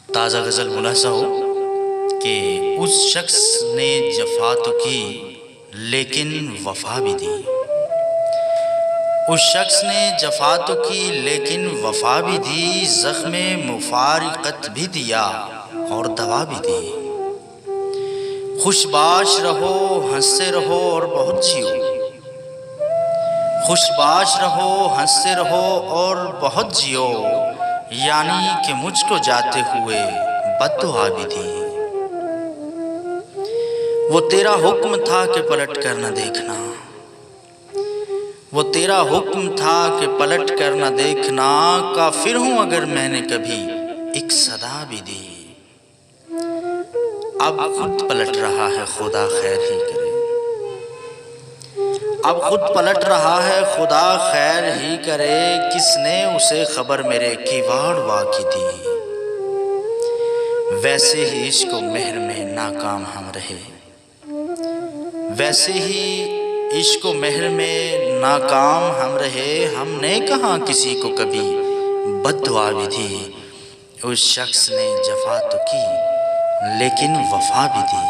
تازہ غزل ملاحظہ ہو کہ اس شخص نے جفا تو کی لیکن وفا بھی دی. اس شخص نے جفا تو کی لیکن وفا بھی دی، زخم مفارقت بھی دیا اور دوا بھی دی. خوش باش رہو، ہنستے رہو اور بہت جیو. خوش باش رہو، ہنستے رہو اور بہت جیو، یعنی کہ مجھ کو جاتے ہوئے بد دعا بھی دی. وہ تیرا حکم تھا کہ پلٹ کر نہ دیکھنا، وہ تیرا حکم تھا کہ پلٹ کر نہ دیکھنا. کافر ہوں اگر میں نے کبھی ایک صدا بھی دی. اب خود پلٹ رہا ہے خدا خیر ہی کرے، اب خود پلٹ رہا ہے خدا خیر ہی کرے. کس نے اسے خبر میرے کیواڑ وا کی دی. ویسے ہی عشق و مہر میں ناکام ہم رہے، ویسے ہی عشق و مہر میں ناکام ہم رہے. ہم نے کہاں کسی کو کبھی بد دعا بھی دی. اس شخص نے جفا تو کی لیکن وفا بھی دی.